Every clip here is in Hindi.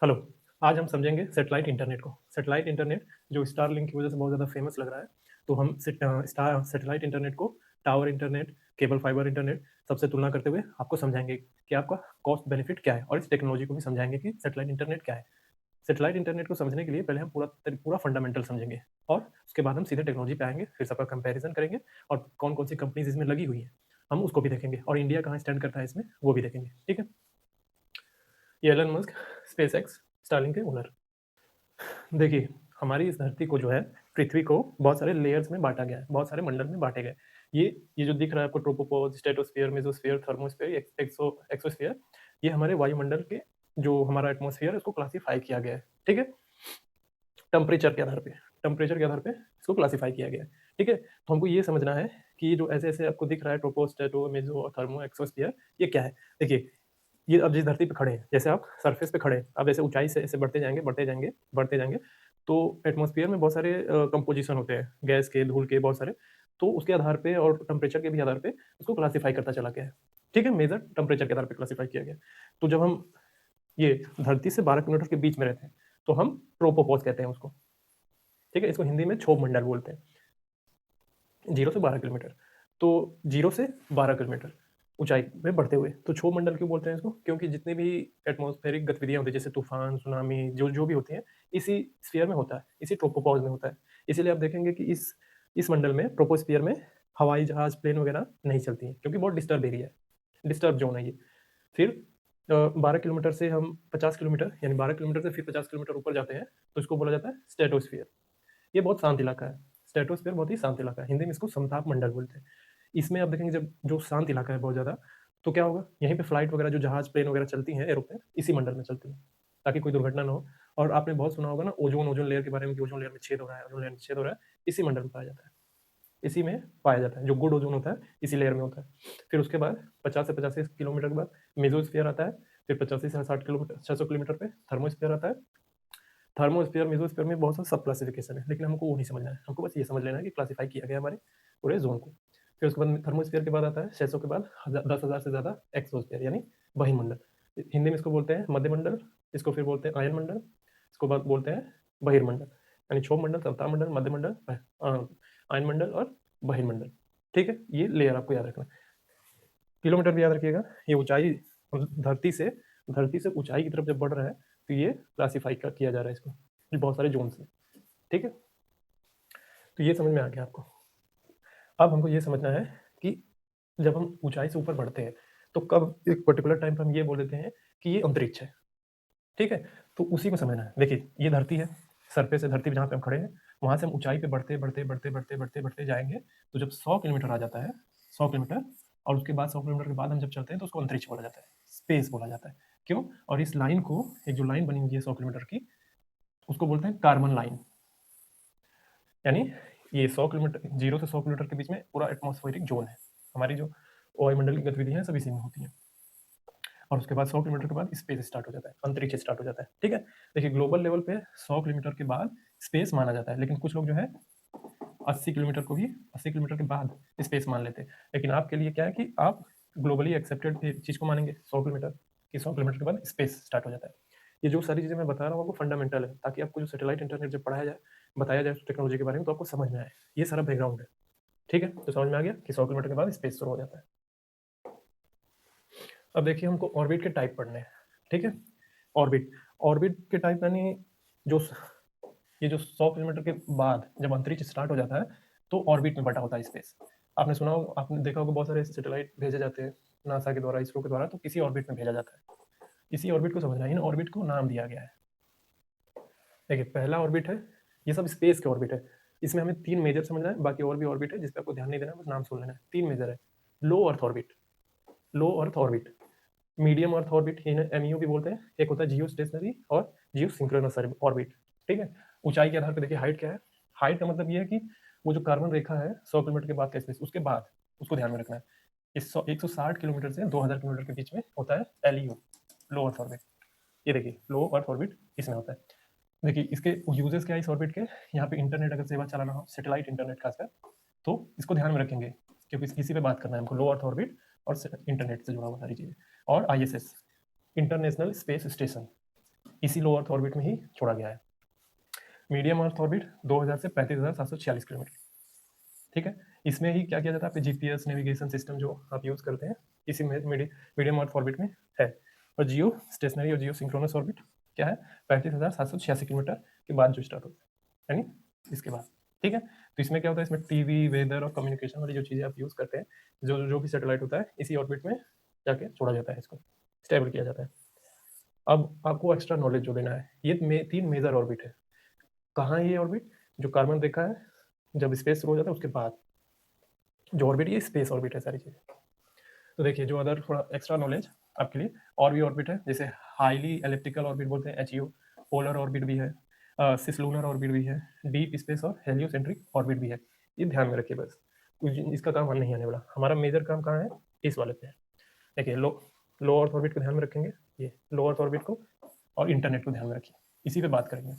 हेलो। आज हम समझेंगे सैटेलाइट इंटरनेट को। सैटेलाइट इंटरनेट जो स्टारलिंक की वजह से बहुत ज़्यादा फेमस लग रहा है, तो हम सैटेलाइट इंटरनेट को tower internet, cable fibre internet सबसे तुलना करते हुए आपको समझाएंगे कि आपका कॉस्ट बेनिफिट क्या है, और इस टेक्नोलॉजी को भी समझाएंगे कि सैटेलाइट इंटरनेट क्या है। सैटेलाइट इंटरनेट को समझने के लिए पहले हम पूरा पूरा फंडामेंटल समझेंगे, और उसके बाद हम सीधे टेक्नोलॉजी पे आएंगे, फिर सबका कंपैरिजन करेंगे और कौन कौन सी कंपनीज इसमें लगी हुई है हम उसको भी देखेंगे, और इंडिया कहाँ स्टैंड करता है इसमें वो भी देखेंगे। ठीक है। ये Elon Musk, SpaceX, Starlink के ओनर। देखिए, हमारी इस धरती को जो है, पृथ्वी को बहुत सारे लेयर्स में बांटा गया है, बहुत सारे मंडल में बांटे गए। ये जो दिख रहा है आपको, tropopause, stratosphere, mesosphere, thermosphere, exosphere, ये हमारे वायुमंडल के जो हमारा एटमॉस्फेयर है उसको क्लासिफाई किया गया है। ठीक है। टेम्परेचर के आधार पे, टेम्परेचर के आधार पे इसको क्लासिफाई किया गया है। ठीक है। तो हमको ये समझना है कि जो ऐसे ऐसे आपको दिख रहा है, ट्रोपो, स्ट्रेटो, मेसो, थर्मो, एक्सोस्फीयर, ये क्या है। देखिए, ये अब जिस धरती पे खड़े हैं, जैसे आप सरफेस पे खड़े हैं, अब ऐसे ऊंचाई से ऐसे बढ़ते जाएंगे बढ़ते जाएंगे बढ़ते जाएंगे, तो एटमॉस्फेयर में बहुत सारे कंपोजिशन होते हैं, गैस के, धूल के, बहुत सारे। तो उसके आधार पे और टेम्परेचर के भी आधार पे उसको क्लासीफाई करता चला गया है। ठीक है। मेजर टेम्परेचर के आधार पे क्लासीफाई किया गया है। तो जब हम ये धरती से 12 किलोमीटर के बीच में रहते हैं तो हम ट्रोपोपॉज कहते हैं उसको। ठीक है। इसको हिंदी में क्षोभ मंडल बोलते हैं। 0 से 12 किलोमीटर, तो 0 से 12 किलोमीटर ऊंचाई में बढ़ते हुए, तो क्षोभ मंडल क्यों बोलते हैं इसको? क्योंकि जितनी भी एटमॉस्फेरिक गतिविधियां होती है, जैसे तूफान, सुनामी, जो जो भी होती हैं, इसी स्फीयर में होता है, इसी ट्रोपोपॉज में होता है। इसीलिए आप देखेंगे कि इस मंडल में, ट्रोपोस्फीयर में, हवाई जहाज, प्लेन वगैरह नहीं चलती हैं, क्योंकि बहुत डिस्टर्ब एरिया है, डिस्टर्ब जोन है ये। फिर 12 किलोमीटर से हम 50 किलोमीटर, यानी 12 किलोमीटर से फिर 50 किलोमीटर ऊपर जाते हैं, तो इसको बोला जाता है स्ट्रेटोस्फियर। ये बहुत शांत इलाका है। स्ट्रेटोस्फीयर बहुत ही शांत इलाका है, हिंदी में इसको समताप मंडल बोलते हैं। इसमें आप देखेंगे, जब जो शांत इलाका है बहुत ज़्यादा, तो क्या होगा, यहीं पे फ्लाइट वगैरह, जो जहाज, प्लेन वगैरह चलती हैं, एरोप्लेन, इसी मंडल में चलती हैं, ताकि कोई दुर्घटना ना हो। और आपने बहुत सुना होगा ना, ओजोन, ओजोन लेयर के बारे में, कि ओजोन लेयर में छेद हो रहा है, ओजोन लेयर में छेद हो रहा है, इसी मंडल में पाया जाता है। इसी में पाया जाता है, जो गुड ओजोन होता है इसी लेयर में होता है। फिर उसके बाद 50 से 85 किलोमीटर के बाद मेजोस्फीयर आता है। फिर 85 से 60 किलोमीटर, 600 किलोमीटर पे थर्मोस्फीयर आता है। थर्मोस्फीयर, मेसोस्फीयर में बहुत सारे सब क्लासिफिकेशन है, लेकिन हमको वो नहीं समझना है, हमको बस ये समझ लेना है कि क्लासीफाई किया गया हमारे पूरे जोन को। फिर उसके बाद थर्मोस्फीयर के बाद आता है 600 के बाद 10,000 से ज़्यादा एक्सोस्फीयर, यानी बहिर्मंडल। हिंदी में इसको बोलते हैं मध्यमंडल, इसको फिर बोलते हैं आयन मंडल, इसको बाद बोलते हैं बहिर्मंडल, यानी क्षोभ मंडल, सप्ताह मंडल, मध्यमंडल, आयन मंडल और बहिर्मंडल। ठीक है। ये लेयर आपको याद रखना है। किलोमीटर भी याद रखिएगा। ये ऊंचाई, धरती से धरती से ऊंचाई की तरफ जब बढ़ रहा है, तो ये क्लासीफाई किया जा रहा है इसको, ये बहुत सारे जोन से। ठीक है। तो ये समझ में आ गया आपको। अब हमको ये समझना है कि जब हम ऊंचाई से ऊपर बढ़ते हैं, तो कब एक पर्टिकुलर टाइम पर हम ये बोल देते हैं कि ये अंतरिक्ष है। ठीक है। तो उसी को समझना है। देखिए, ये धरती है, सरफेस है धरती पे, जहाँ पे हम खड़े हैं, वहां से हम ऊंचाई पे बढ़ते बढ़ते बढ़ते बढ़ते बढ़ते बढ़ते जाएंगे, तो जब 100 किलोमीटर आ जाता है, 100 किलोमीटर, और उसके बाद 100 किलोमीटर के बाद हम जब चलते हैं, तो उसको अंतरिक्ष बोला जाता है, स्पेस बोला जाता है। क्यों? और इस लाइन को, एक जो लाइन बनी हुई है 100 किलोमीटर की, उसको बोलते हैं कार्बन लाइन। यानी ये 100 किलोमीटर, 0 से 100 किलोमीटर के बीच में पूरा एटमॉस्फेरिक जोन है। हमारी जो वायुमंडल की गतिविधियां हैं सब इसी में होती हैं। और उसके बाद 100 किलोमीटर के बाद स्पेस स्टार्ट हो जाता है, अंतरिक्ष स्टार्ट हो जाता है। ठीक है। देखिए, ग्लोबल लेवल पे 100 किलोमीटर के बाद स्पेस माना जाता है, लेकिन कुछ लोग जो है 80 किलोमीटर को भी, 80 किलोमीटर के बाद स्पेस मान लेते हैं। लेकिन आपके लिए क्या है कि आप ग्लोबली एक्सेप्टेड चीज को मानेंगे, 100 किलोमीटर, कि 100 किलोमीटर के बाद स्पेस स्टार्ट हो जाता है। ये जो सारी चीजें मैं बता रहा हूँ आपको फंडामेंटल है, ताकि आपको जो सैटेलाइट इंटरनेट जब पढ़ाया जाए, बताया जाए टेक्नोलॉजी के बारे में, तो आपको समझ में आए। ये सारा बैकग्राउंड है। ठीक है। तो समझ में आ गया कि 100 किलोमीटर के बाद स्पेस शुरू हो जाता है। अब देखिए, हमको ऑर्बिट के टाइप पढ़ने हैं। ठीक है। ऑर्बिट, ऑर्बिट के टाइप यानी जो ये जो 100 किलोमीटर के बाद जब अंतरिक्ष स्टार्ट हो जाता है, तो ऑर्बिट में बटा होता है स्पेस। आपने सुना हो, आपने देखा होगा, बहुत सारे सैटेलाइट भेजे जाते हैं नासा के द्वारा, इसरो के द्वारा, तो किसी ऑर्बिट में भेजा जाता है। इसी ऑर्बिट को समझना है, इन ऑर्बिट को नाम दिया गया है। देखिए, पहला ऑर्बिट है, ये सब स्पेस के ऑर्बिट है, इसमें हमें 3 मेजर समझना है, बाकी और भी ऑर्बिट है जिस पर आपको ध्यान नहीं देना है, बस नाम सुन लेना है। 3 मेजर है। Low earth orbit, low earth orbit, medium earth orbit, इन्हें एमयू भी बोलते हैं। एक होता है जियो स्टेशनरी और जियो सिंक्रोनस ऑर्बिट। ठीक है। ऊंचाई के आधार पर देखिए हाइट क्या है। हाइट का मतलब ये है कि वो जो कार्बन रेखा है 100 किलोमीटर के बाद का स्पेस, उसके बाद उसको ध्यान में रखना है। इस 160 किलोमीटर से 2000 किलोमीटर के बीच में होता है एलयू, लो अर्थ ऑर्बिट। ये देखिए, लो अर्थ ऑर्बिट इसमें होता है। देखिए, इसके यूजेस क्या है इस ऑर्बिट के। यहाँ पे इंटरनेट अगर सेवा चलाना हो, सैटेलाइट इंटरनेट खासकर, तो इसको ध्यान में रखेंगे, क्योंकि इसी पे बात करना है हमको, लो अर्थ ऑर्बिट और इंटरनेट से जुड़ा हुआ सारी चीज़ें। और आईएसएस, इंटरनेशनल स्पेस स्टेशन, इसी लो अर्थ ऑर्बिट में ही छोड़ा गया है। मीडियम अर्थ ऑर्बिट 2000 से 35,746 किलोमीटर, ठीक है। इसमें ही क्या किया जाता है, आपके जीपीएस नेविगेशन सिस्टम जो आप यूज़ करते हैं इसी में मीडियम अर्थ ऑर्बिट में है। और जियो स्टेशनरी और जियो सिंक्रोनस ऑर्बिट क्या है, 35,786 किलोमीटर के बाद जो स्टार्ट होता है, यानी इसके बाद, ठीक है। तो इसमें क्या होता है, इसमें टीवी, वेदर और कम्युनिकेशन वाली जो चीज़ें आप यूज़ करते हैं, जो भी सैटेलाइट होता है इसी ऑर्बिट में जाके छोड़ा जाता है, इसको स्टेबल किया जाता है। अब आपको एक्स्ट्रा नॉलेज जो लेना है, ये 3 मेजर ऑर्बिट है। कहाँ है ये ऑर्बिट? जो कार्बन देखा है जब स्पेस शुरू हो जाता है उसके बाद जो ऑर्बिट, ये स्पेस ऑर्बिट है सारी चीज़ें। तो देखिए, जो अदर थोड़ा एक्स्ट्रा नॉलेज आपके लिए और भी ऑर्बिट है, जैसे हाईली एलिप्टिकल ऑर्बिट बोलते हैं एचईओ, पोलर ऑर्बिट भी है, सिसलूनर ऑर्बिट भी है, डीप स्पेस और हेलियोसेंट्रिक ऑर्बिट भी है। ये ध्यान में रखिए बस, इसका काम नहीं आने वाला। हमारा मेजर काम कहाँ है, इस वाले पे है। देखिए, लो अर्थ ऑर्बिट को ध्यान में रखेंगे, ये लो अर्थ ऑर्बिट को, और इंटरनेट को ध्यान में रखिए, इसी पे बात करेंगे।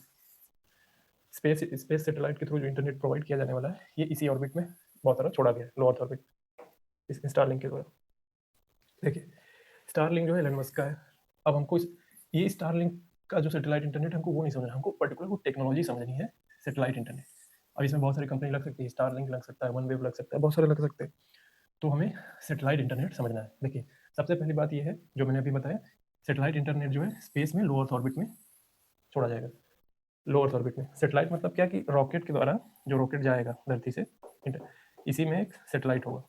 स्पेस सैटेलाइट के थ्रू जो इंटरनेट प्रोवाइड किया जाने वाला है, ये इसी ऑर्बिट में बहुत सारा छोड़ा गया है, लो अर्थ ऑर्बिट, इस स्टारलिंक के द्वारा। देखिए, स्टारलिंक जो है एलन मस्क का है। अब हमको ये स्टारलिंक का जो सैटेलाइट इंटरनेट, हमको वो नहीं समझना, हमको पर्टिकुलर वो टेक्नोलॉजी समझनी है, सैटेलाइट इंटरनेट। अब इसमें बहुत सारी कंपनी लग सकती है, स्टारलिंक लग सकता है, वन वेव लग सकता है, बहुत सारे लग सकते हैं। तो हमें सैटेलाइट इंटरनेट समझना है। देखिए, सबसे पहली बात ये है जो मैंने अभी बताया, सैटेलाइट इंटरनेट जो है स्पेस में लो अर्थ ऑर्बिट में छोड़ा जाएगा। लो अर्थ ऑर्बिट में सैटेलाइट मतलब क्या, कि रॉकेट के द्वारा जो रॉकेट जाएगा धरती से, इसी में एक सैटेलाइट होगा,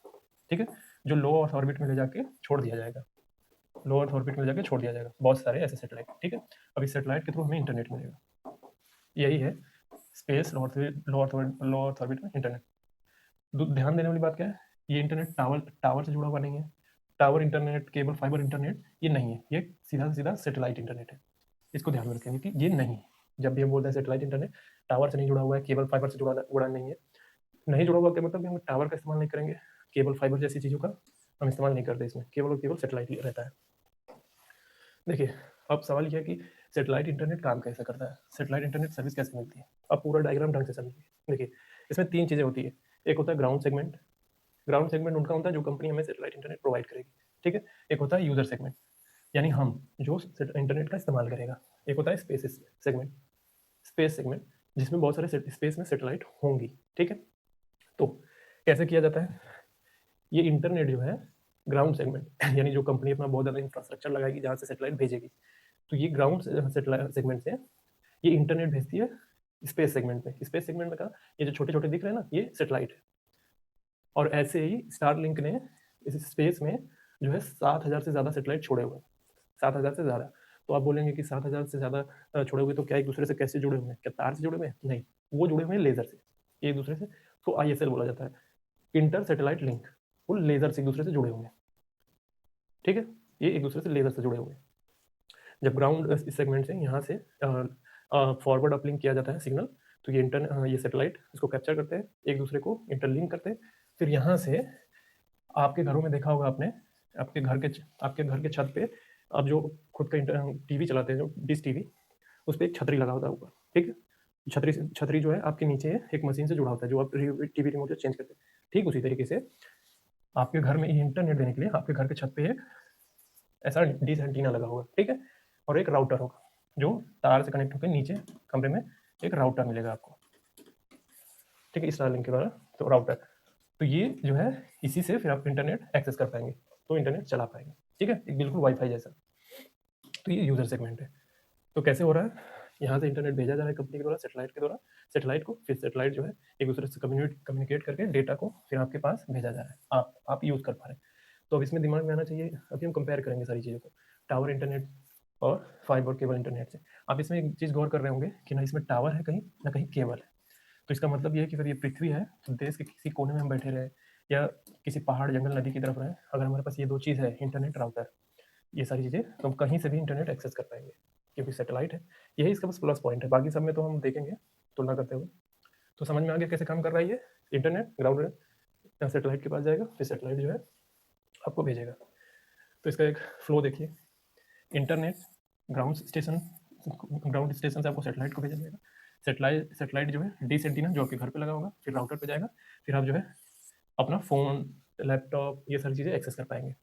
ठीक है, जो लो अर्थ ऑर्बिट में ले जाके छोड़ दिया जाएगा, लो अर्थ ऑर्बिट में जाके छोड़ दिया जाएगा, बहुत सारे ऐसे सैटेलाइट, ठीक है। अब इस सैटेलाइट के थ्रू हमें इंटरनेट मिलेगा, यही है स्पेस लो अर्थ ऑर्बिट में इंटरनेट। ध्यान देने वाली बात क्या है, ये इंटरनेट टावर से जुड़ा हुआ नहीं है, tower internet, cable fibre internet ये नहीं है, ये सीधा सीधा सैटेलाइट इंटरनेट है। इसको ध्यान में रखेंगे कि ये नहीं, जब भी हम बोलते हैं सैटेलाइट इंटरनेट, टावर से नहीं जुड़ा हुआ है, केबल फाइबर से जुड़ा नहीं है। नहीं जुड़ा हुआ क्या मतलब कि हम टावर का इस्तेमाल नहीं करेंगे, केबल फाइबर जैसी चीज़ों का हम इस्तेमाल नहीं करते, इसमें केवल और केवल सैटेलाइट रहता है। देखिए, अब सवाल यह है कि सैटेलाइट इंटरनेट काम कैसे करता है, सैटेलाइट इंटरनेट सर्विस कैसे मिलती है। अब पूरा डायग्राम ढंग से समझिए। देखिए, इसमें 3 चीज़ें होती है, एक होता है ग्राउंड सेगमेंट, ग्राउंड सेगमेंट उनका होता है जो कंपनी हमें सैटेलाइट इंटरनेट प्रोवाइड करेगी, ठीक है। एक होता है यूजर सेगमेंट, यानी हम जो इंटरनेट का इस्तेमाल करेगा। एक होता है स्पेस सेगमेंट, स्पेस सेगमेंट जिसमें बहुत सारे स्पेस में सैटेलाइट होंगी, ठीक है। तो कैसे किया जाता है, ये इंटरनेट जो है ग्राउंड सेगमेंट यानी जो कंपनी अपना बहुत ज़्यादा इंफ्रास्ट्रक्चर लगाएगी जहाँ से सैटेलाइट भेजेगी, तो ये ग्राउंड सेगमेंट से ये इंटरनेट भेजती है स्पेस सेगमेंट में। स्पेस सेगमेंट में कहा, ये जो छोटे छोटे दिख रहे हैं ना, ये सैटेलाइट है। और ऐसे ही स्टारलिंक ने इस स्पेस में जो है 7,000 से ज़्यादा सैटेलाइट छोड़े हुए हैं, 7,000 से ज़्यादा। तो आप बोलेंगे कि 7,000 से ज़्यादा छोड़े हुए तो क्या एक दूसरे से कैसे जुड़े हुए हैं, क्या तार से जुड़े हुए हैं? नहीं, वो जुड़े हुए हैं लेज़र से, एक दूसरे से। तो ISL बोला जाता है, इंटर सैटेलाइट लिंक। वो लेज़र से एक दूसरे से जुड़े हुए हैं, ठीक है, ये एक दूसरे से लेज़र से जुड़े हुए हैं। जब ग्राउंड सेगमेंट से यहाँ से फॉरवर्ड अपलिंक किया जाता है सिग्नल, तो ये सैटेलाइट इसको कैप्चर करते हैं, एक दूसरे को इंटरलिंक करते हैं। फिर यहाँ से आपके घरों में देखा होगा आपने, आपके घर के छत पे आप जो खुद का टीवी चलाते हैं, जो डिश टीवी, उस पर एक छतरी लगा होता है ऊपर, ठीक है। छतरी जो है आपके नीचे एक मशीन से जुड़ा होता है, जो आप टीवी रिमोट से चेंज करते हैं। ठीक उसी तरीके से आपके घर में इंटरनेट देने के लिए आपके घर के छत पे एक ऐसा डिश एंटीना लगा होगा, ठीक है, और एक राउटर होगा जो तार से कनेक्ट होकर नीचे कमरे में एक राउटर मिलेगा आपको, ठीक है, स्टारलिंक के द्वारा। तो राउटर, तो ये जो है इसी से फिर आप इंटरनेट एक्सेस कर पाएंगे, तो इंटरनेट चला पाएंगे, ठीक है, एक बिल्कुल वाईफाई जैसा। तो ये यूजर सेगमेंट है। तो कैसे हो रहा है, यहाँ से इंटरनेट भेजा जा रहा है कंपनी के द्वारा, सैटेलाइट के द्वारा, सैटेलाइट को, फिर सैटेलाइट जो है एक दूसरे से कम्युनिकेट करके डेटा को फिर आपके पास भेजा जा रहा है, आप यूज़ कर पा रहे हैं। तो अब इसमें दिमाग में आना चाहिए, अभी हम कंपेयर करेंगे सारी चीज़ों को, टावर इंटरनेट और फाइबर केबल इंटरनेट से। आप इसमें एक चीज़ गौर कर रहे होंगे कि ना इसमें टावर है कहीं, ना कहीं केबल है। तो इसका मतलब ये है कि फिर ये पृथ्वी है, तो देश के किसी कोने में हम बैठे रहे या किसी पहाड़, जंगल, नदी की तरफ रहे, अगर हमारे पास ये 2 चीज़ है, इंटरनेट, राउटर, ये सारी चीज़ें, तो हम कहीं से भी इंटरनेट एक्सेस कर पाएंगे, क्योंकि सैटेलाइट है। यही इसका बस प्लस पॉइंट है, बाकी सब में तो हम देखेंगे तुलना करते हुए। तो समझ में आ गया कैसे काम कर रहा है ये इंटरनेट, ग्राउंड सैटेलाइट के पास जाएगा, फिर सैटेलाइट जो है आपको भेजेगा। तो इसका एक फ्लो देखिए, इंटरनेट ग्राउंड स्टेशन से आपको सैटेलाइट को भेजा जाएगा, सैटेलाइट जो है डिश एंटीना जो आपके घर पे लगा होगा, फिर राउटर पे जाएगा, फिर आप जो है अपना फ़ोन, लैपटॉप, ये सारी चीज़ें एक्सेस कर पाएंगे।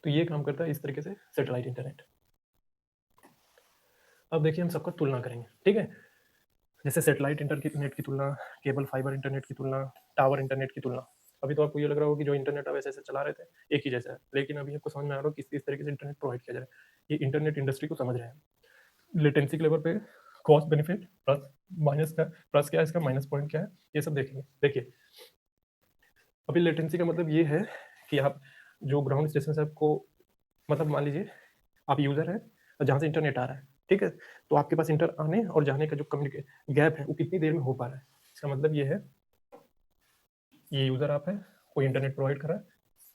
तो ये काम करता है इस तरीके से सैटेलाइट इंटरनेट। अब देखिए हम सबका तुलना करेंगे, ठीक है? जैसे सैटेलाइट इंटरनेट की तुलना, केबल फाइबर इंटरनेट की तुलना, टावर इंटरनेट की तुलना। अभी तो आपको ये लग रहा होगा कि जो इंटरनेट आप ऐसे-ऐसे चला रहे थे, एक ही जैसा है। लेकिन अभी आपको समझ में आ रहा होगा किस तरीके से इंटरनेट प्रोवाइड किया जा रहा है। ये इंटरनेट इंडस्ट्री को समझ रहे हैं। लेटेंसी के लेवल पे कॉस्ट बेनिफिट प्लस माइनस का प्लस क्या है इसका, माइनस पॉइंट क्या है, ये सब देखेंगे। देखिए, अभी लेटेंसी का मतलब ये है कि आप जो ग्राउंड स्टेशन से आपको, मतलब मान लीजिए आप यूज़र हैं और जहाँ से इंटरनेट आ रहा है, ठीक है? तो आपके पास इंटर आने और जाने का जो कम्युनिके गैप है, वो कितनी देर में हो पा रहा है। इसका मतलब ये है, ये यूज़र आप है, कोई इंटरनेट प्रोवाइड कर रहा है,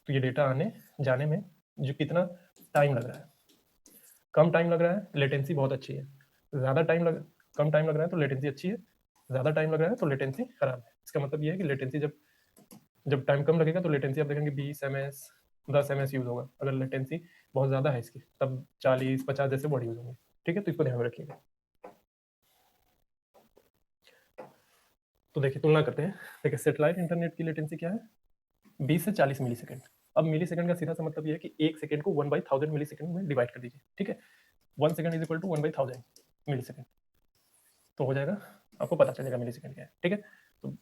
तो ये डेटा आने जाने में जो कितना टाइम लग रहा है। कम टाइम लग रहा है, लेटेंसी बहुत अच्छी है। ज़्यादा टाइम लग कम टाइम लग रहा है तो लेटेंसी अच्छी है, ज़्यादा टाइम लग रहा है तो लेटेंसी खराब है। इसका मतलब ये है कि लेटेंसी जब जब टाइम कम लगेगा तो लेटेंसी आप देखेंगे 20 एमएस, 10 एमएस यूज़ होगा। अगर लेटेंसी बहुत ज़्यादा है इसकी, तब 40, 50 जैसे वर्ड यूज़ होंगे, ठीक है? तो इसको ध्यान में रखिएगा। तो देखिए तुलना करते हैं। देखिए सैटेलाइट इंटरनेट की लेटेंसी क्या है? 20 से 40 मिलीसेकंड। अब मिलीसेकंड का सीधा सा मतलब ये है कि 1 सेकंड को 1/1000 मिलीसेकंड में डिवाइड कर दीजिए, ठीक है? 1 second is equal to 1/1000 millisecond. तो हो जाएगा, आपको पता चलेगा मिलीसेकंड क्या है, ठीक है? तो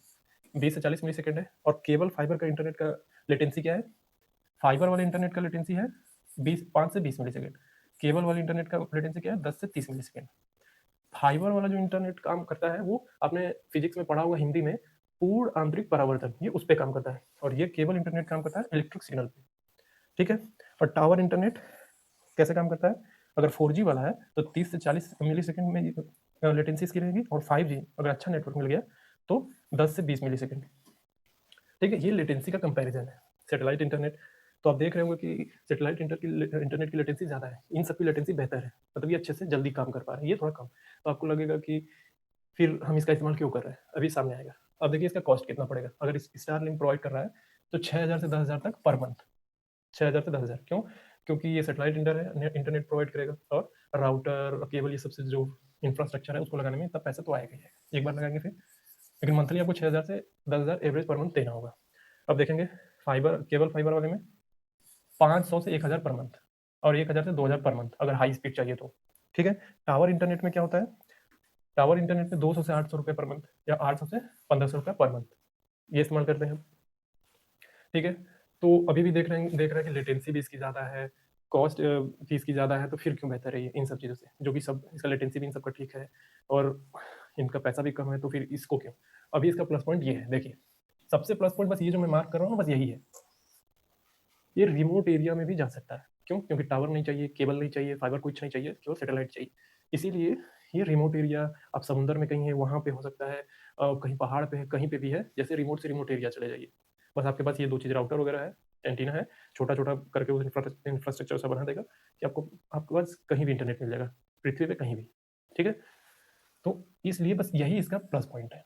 20 से 40 मिलीसेकंड है। और केबल फाइबर का इंटरनेट का लेटेंसी क्या है? फाइबर वाले इंटरनेट का लेटेंसी है 5 से 20 मिलीसेकंड। केबल वाले इंटरनेट का लेटेंसी क्या है? 10 से 30 मिलीसेकंड। फाइबर वाला जो इंटरनेट काम करता है, वो आपने फिजिक्स में पढ़ा होगा हिंदी में, पूर्ण आंतरिक परावर्तन, ये उस पे काम करता है। और ये केबल इंटरनेट काम करता है इलेक्ट्रिक सिग्नल पे, ठीक है? और टावर इंटरनेट कैसे काम करता है? अगर 4G वाला है तो 30 से 40 मिलीसेकंड में लेटेंसी इसकी रहेगी। और 5G अगर अच्छा नेटवर्क मिल गया तो 10 से 20 मिलीसेकंड, ठीक है? ये लेटेंसी का कंपैरिजन है। सैटेलाइट इंटरनेट, तो आप देख रहे होंगे कि सैटेलाइट इंटरनेट की लेटेंसी ज़्यादा है, इन सब की लेटेंसी बेहतर है, मतलब ये अच्छे से जल्दी काम कर पा रहे हैं, ये थोड़ा कम। तो आपको लगेगा कि फिर हम इसका इस्तेमाल क्यों कर रहे हैं? अभी सामने आएगा। अब देखिए इसका कॉस्ट कितना पड़ेगा। अगर स्टारलिंक प्रोवाइड कर रहा है तो 6000 से 10000 तक पर मंथ। 6000 से 10000 क्यों? क्योंकि ये सैटेलाइट इंटरनेट प्रोवाइड करेगा, और राउटर, केबल, ये सबसे जो इंफ्रास्ट्रक्चर है उसको लगाने में इतना पैसा तो आएगा ही आएगा। एक बार लगाएंगे फिर, लेकिन मंथली आपको 6000 से 10000 एवरेज पर मंथ देना होगा। अब देखेंगे केबल फाइबर वाले में 500 से 1000 पर मंथ, और 1000 से 2000 पर मंथ अगर हाई स्पीड चाहिए तो, ठीक है? टावर इंटरनेट में क्या होता है? टावर इंटरनेट में 200 से 800 रुपये पर मंथ, या 800 से 1500 रुपये पर मंथ, ये इस्तेमाल करते हैं हम, ठीक है? तो अभी भी देख रहे हैं कि लेटेंसी भी इसकी ज़्यादा है, कॉस्ट भी इसकी ज़्यादा है, तो फिर क्यों बेहतर है ये इन सब चीज़ों से? जो कि सब इसका लेटेंसी भी इन सबका ठीक है, और इनका पैसा भी कम है, तो फिर इसको क्यों? अभी इसका प्लस पॉइंट ये है, देखिए सबसे प्लस पॉइंट बस ये जो मैं मार्क कर रहा हूँ बस यही है, ये रिमोट एरिया में भी जा सकता है। क्यों? क्योंकि टावर नहीं चाहिए, केबल नहीं चाहिए, फाइबर कुछ नहीं चाहिए, केवल सैटेलाइट चाहिए। इसीलिए ये रिमोट एरिया, आप समुद्र में कहीं है वहाँ पे हो सकता है, कहीं पहाड़ पे है, कहीं पे भी है, जैसे रिमोट से रिमोट एरिया चले जाइए। बस आपके पास ये 2 चीज़, राउटर वगैरह है, एंटीना है, छोटा-छोटा करके वो इंफ्रास्ट्रक्चर ऐसा बना देगा कि आपके पास कहीं भी इंटरनेट मिल जाएगा, पृथ्वी पे कहीं भी, ठीक है? तो इसलिए बस यही इसका प्लस पॉइंट है।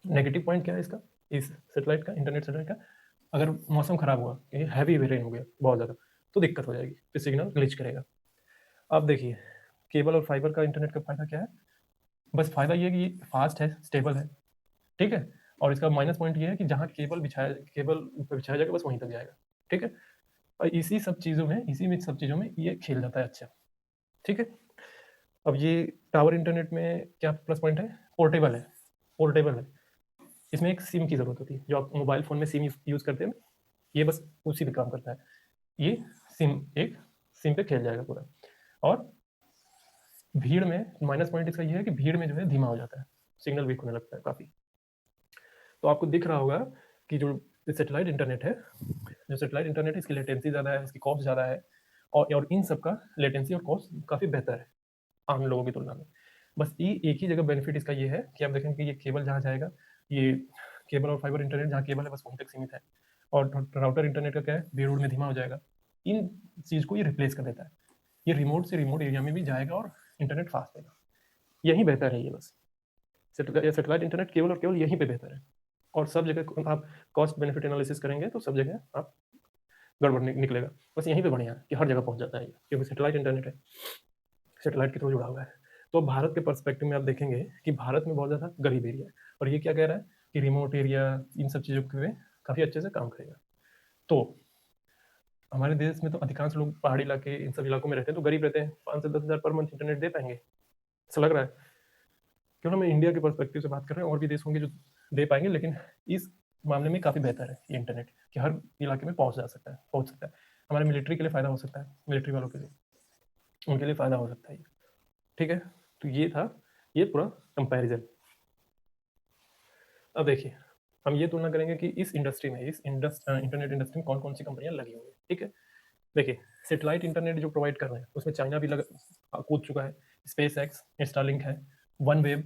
नेगेटिव पॉइंट क्या है इसका, इस सैटेलाइट का, इंटरनेट सैटेलाइट का? अगर मौसम खराब हुआ, ये हैवी रेन हो गया बहुत ज़्यादा, तो दिक्कत हो जाएगी, तो सिग्नल ग्लिच करेगा। अब देखिए केबल और फाइबर का इंटरनेट का फ़ायदा क्या है? बस फ़ायदा ये है कि फास्ट है, स्टेबल है, ठीक है? और इसका माइनस पॉइंट ये है कि जहाँ केबल पे बिछाया जाएगा बस वहीं तक जाएगा, ठीक है? और इसी में सब चीज़ों में ये खेल जाता है अच्छा, ठीक है? अब ये टावर इंटरनेट में क्या प्लस पॉइंट है? पोर्टेबल है, पोर्टेबल है। इसमें एक सिम की ज़रूरत होती है, जो आप मोबाइल फ़ोन में सिम यूज़ करते हैं, ये बस उसी पे काम करता है। ये एक सिम पे खेल जाएगा पूरा। और भीड़ में माइनस पॉइंट इसका ये है कि भीड़ में जो है धीमा हो जाता है, सिग्नल वीक होने लगता है काफ़ी। तो आपको दिख रहा होगा कि जो सैटेलाइट इंटरनेट है, इसकी लेटेंसी ज़्यादा है, इसकी कॉस्ट ज़्यादा है, और इन सब का लेटेंसी और कॉस्ट काफ़ी बेहतर है आम लोगों की तुलना में। बस ये एक ही जगह बेनिफिट इसका ये है कि आप देखेंगे कि ये केबल जहाँ जाएगा, ये केबल और फाइबर इंटरनेट जहाँ केबल है बस वहीं तक सीमित है, और राउटर इंटरनेट का क्या है, भीड़ में धीमा हो जाएगा। इन चीज़ को ये रिप्लेस कर देता है। ये रिमोट से रिमोट एरिया में भी जाएगा और इंटरनेट फास्ट देगा। यही बेहतर है ये बस। सैटेलाइट इंटरनेट केवल और केवल यहीं पे बेहतर है। और सब जगह आप कॉस्ट बेनिफिट एनालिसिस करेंगे तो सब जगह आप गड़बड़ निकलेगा। बस यहीं पे बढ़िया है कि हर जगह पहुँच जाता है ये, क्योंकि सैटेलाइट इंटरनेट है, सैटेलाइट के थ्रू जुड़ा हुआ है। तो भारत के पर्सपेक्टिव में आप देखेंगे कि भारत में बहुत ज़्यादा गरीब एरिया है, और ये क्या कह रहा है कि रिमोट एरिया इन सब चीज़ों पे काफ़ी अच्छे से काम करेगा। तो हमारे देश में तो अधिकांश लोग पहाड़ी इलाके इन सब इलाकों में रहते हैं, तो गरीब रहते हैं, 5 से 10 हज़ार पर मंथ इंटरनेट दे पाएँगे? ऐसा लग रहा है? क्यों ना, मैं इंडिया के पर्सपेक्टिव से बात कर रहे हैं, और भी देश होंगे जो दे पाएँगे, लेकिन इस मामले में काफ़ी बेहतर है ये इंटरनेट, कि हर इलाके में पहुँच सकता है। हमारे मिलिट्री के लिए फ़ायदा हो सकता है, मिलिट्री वालों के लिए, उनके लिए फ़ायदा हो सकता है ये, ठीक है? तो ये था, ये पूरा कंपैरिज़न। अब देखिए, हम ये तुलना करेंगे कि इस इंडस्ट्री में, इंटरनेट इंडस्ट्री में कौन-कौन सी कंपनियाँ लगी हुई हैं, ठीक है? देखिए, सैटेलाइट इंटरनेट जो प्रोवाइड कर रहे हैं, उसमें चाइना भी कूद चुका है, स्पेसएक्स, स्टारलिंक है, वनवेव,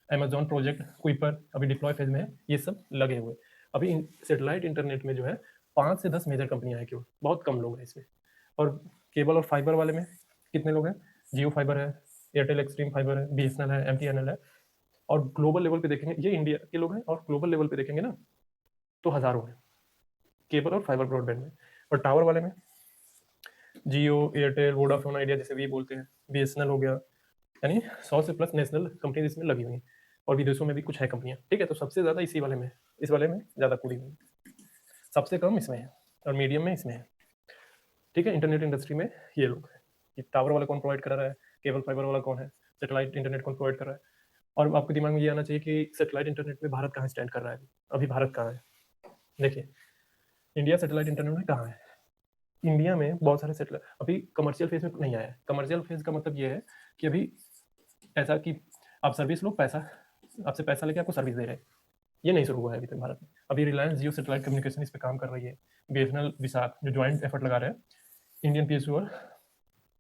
अमेज़न प्रोजेक्ट, कुइपर अभी डिप्लॉय फेज़ में है, ये सब लगे हुए हैं। अभी इन सैटेलाइट इंटरनेट में जो है 5 से 10 मेजर कंपनियाँ हैं केवल, बहुत कम लोग हैं इसमें। और केबल और फाइबर वाले में कितने लोग हैं? जियो फाइबर है, एयरटेल एक्सट्रीम फाइबर है, बीएसएनएल है, एमटीएनएल है। और ग्लोबल लेवल पे देखेंगे, ये इंडिया के लोग हैं, और ग्लोबल लेवल पे देखेंगे ना, तो हज़ारों हैं, केबल और फाइबर ब्रॉडबैंड में। और टावर वाले में जियो, एयरटेल, वोडाफोन आइडिया जैसे भी बोलते हैं, बीएसएनएल हो गया, यानी 100 से प्लस नेशनल कंपनीज इसमें लगी हुई हैं, और विदेशों में भी कुछ है कंपनियां, ठीक है? तो सबसे ज़्यादा इसी वाले में है, इस वाले में ज़्यादा कूदी हुई है, सबसे कम इसमें है, और मीडियम में इसमें है, ठीक है? इंटरनेट इंडस्ट्री में ये लोग हैं कि टावर वाला कौन प्रोवाइड कर रहा है, केबल फाइबर वाला कौन है, सेटेलाइट इंटरनेट कौन प्रोवाइड कर रहा है। और आपके दिमाग में ये आना चाहिए कि सेटेलाइट इंटरनेट में भारत कहाँ स्टैंड कर रहा है अभी। अभी भारत कहाँ है? देखिए, इंडिया सेटेलाइट इंटरनेट में कहाँ है? इंडिया में बहुत सारे सेटेलाइट अभी कमर्शियल फेज में नहीं आया है। कमर्शियल फेज का मतलब ये है कि अभी ऐसा कि आप सर्विस लो, पैसा आपसे पैसा लेके आपको सर्विस दे रहे हैं, ये नहीं शुरू हुआ है अभी तक भारत में। अभी रिलायंस जियो सेटेलाइट कम्युनिकेशन इस पे काम कर रही है, बीएसएनएल, विसाख जो ज्वाइंट एफर्ट लगा रहे हैं, इंडियन पीएसयू और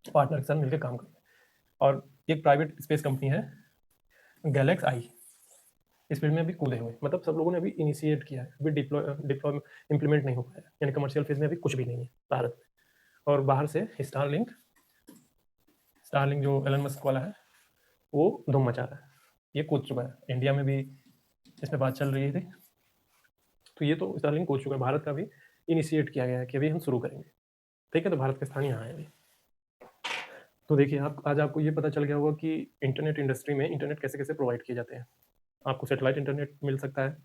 पार्टनर के साथ मिलकर काम कर रहे हैं। और एक प्राइवेट स्पेस कंपनी है गैलेक्स आई, इस फील्ड में अभी कूदे हुए, मतलब सब लोगों ने अभी इनिशिएट किया है, अभी डिप्लॉय इम्प्लीमेंट नहीं हो पाया, यानी कमर्शियल फेज में अभी कुछ भी नहीं है भारत में। और बाहर से स्टारलिंक स्टारलिंक जो एलन मस्क वाला है, वो धूम मचा रहा है, ये कूद चुका है, इंडिया में भी इस पे बात चल रही थी, तो ये तो स्टारलिंक कूद चुका है, भारत का भी इनिशिएट किया गया है कि अभी हम शुरू करेंगे, ठीक है? तो भारत का स्थान यहाँ है अभी। तो देखिए, आप आज आपको ये पता चल गया होगा कि इंटरनेट इंडस्ट्री में इंटरनेट कैसे कैसे प्रोवाइड किए जाते हैं। आपको सैटेलाइट इंटरनेट मिल सकता है,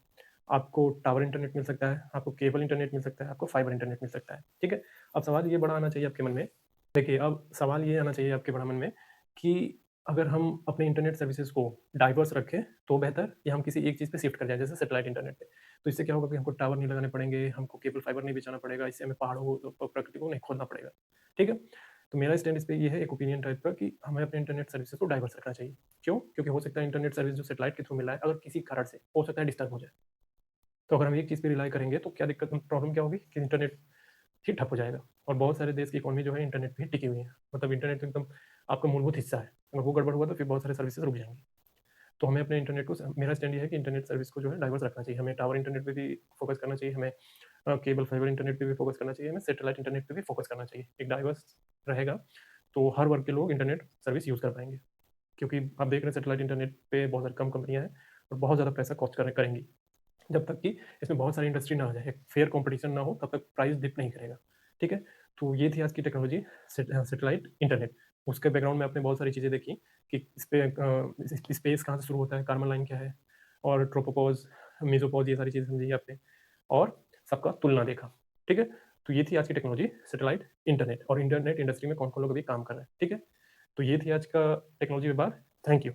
आपको टावर इंटरनेट मिल सकता है, आपको केबल इंटरनेट मिल सकता है, आपको फाइबर इंटरनेट मिल सकता है, ठीक है? अब सवाल ये बड़ा आना चाहिए आपके मन में, देखिए, अब सवाल ये आना चाहिए आपके बड़ा मन में कि अगर हम अपने इंटरनेट सर्विसेज को डाइवर्स रखें तो बेहतर, या हम किसी एक चीज़ पे शिफ्ट कर जाएं, जैसे सैटेलाइट इंटरनेट पे। तो इससे क्या होगा कि हमको टावर नहीं लगाने पड़ेंगे, हमको केबल फाइबर नहीं बिछाना पड़ेगा, इससे हमें पहाड़ों और प्रकृति को नहीं खोदना पड़ेगा, ठीक है? तो मेरा स्टैंड इस पे ये है, एक ओपिनियन टाइप का, कि हमें अपने इंटरनेट सर्विसेज को डाइवर्स रखना चाहिए। क्यों? क्योंकि हो सकता है इंटरनेट सर्विस जो सैटेलाइट के थ्रू मिला है, अगर किसी कारण से हो सकता है डिस्टर्ब हो जाए, तो अगर हम एक चीज़ पे रिलाई करेंगे तो क्या दिक्कत, प्रॉब्लम क्या होगी कि इंटरनेट ही ठप हो जाएगा। और बहुत सारे देश की इकोनॉमी जो है इंटरनेट पे ही टिकी हुई है, मतलब इंटरनेट तो एकदम आपका मूलभूत हिस्सा है, अगर वो गड़बड़ हुआ तो फिर बहुत सारे सर्विसेज रुक जाएंगी। तो हमें अपने इंटरनेट को, मेरा स्टैंड ये है कि इंटरनेट सर्विस को जो है डाइवर्स रखना चाहिए, हमें टावर इंटरनेट पे भी फोकस करना चाहिए, हमें केबल फाइबर इंटरनेट पे भी फोकस करना चाहिए, हमें सैटेलाइट इंटरनेट पे भी फोकस करना चाहिए। एक डाइवर्स रहेगा तो हर वर्ग के लोग इंटरनेट सर्विस यूज़ कर पाएंगे, क्योंकि आप देख रहे हैं सैटेलाइट इंटरनेट पे बहुत सारी कम कंपनियां हैं और बहुत ज़्यादा पैसा कॉस्ट करेंगी। जब तक कि इसमें बहुत सारी इंडस्ट्री ना आ जाए, फेयर कंपटीशन ना हो, तब तक प्राइस डिप नहीं करेगा, ठीक है? तो ये थी आज की टेक्नोलॉजी, सैटेलाइट इंटरनेट। उसके बैकग्राउंड में आपने बहुत सारी चीज़ें देखी कि इस पे स्पेस कहाँ से शुरू होता है, कार्बन लाइन क्या है, और ट्रोपोपॉज़, मेसोपॉज़, ये सारी चीज़ें समझी आपने, और सबका तुलना देखा, ठीक है? तो ये थी आज की टेक्नोलॉजी, सैटेलाइट इंटरनेट, और इंटरनेट इंडस्ट्री में कौन-कौन लोग अभी काम कर रहे हैं, ठीक है? तो ये थी आज का टेक्नोलॉजी विभाग। Thank you.